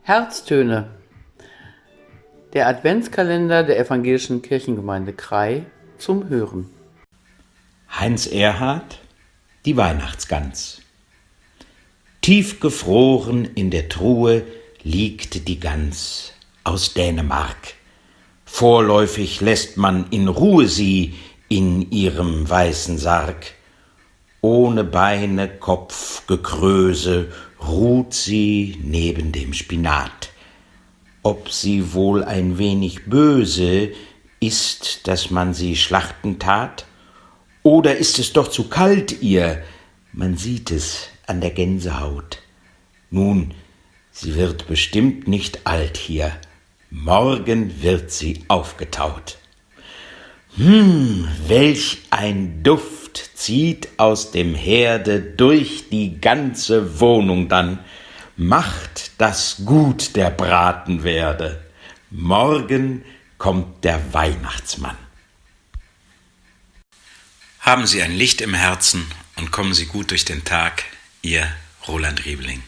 Herztöne. Der Adventskalender der Evangelischen Kirchengemeinde Krai zum Hören. Heinz Erhardt, die Weihnachtsgans. Tiefgefroren in der Truhe liegt die Gans aus Dänemark. Vorläufig lässt man in Ruhe sie in ihrem weißen Sarg. Ohne Beine, Kopf, Gekröse ruht sie neben dem Spinat. Ob sie wohl ein wenig böse ist, dass man sie schlachten tat? Oder ist es doch zu kalt ihr? Man sieht es an der Gänsehaut. Nun, sie wird bestimmt nicht alt hier. Morgen wird sie aufgetaut. Welch ein Duft zieht aus dem Herde durch die ganze Wohnung dann. Macht, dass gut der Braten werde. Morgen kommt der Weihnachtsmann. Haben Sie ein Licht im Herzen und kommen Sie gut durch den Tag, Ihr Roland Riebeling.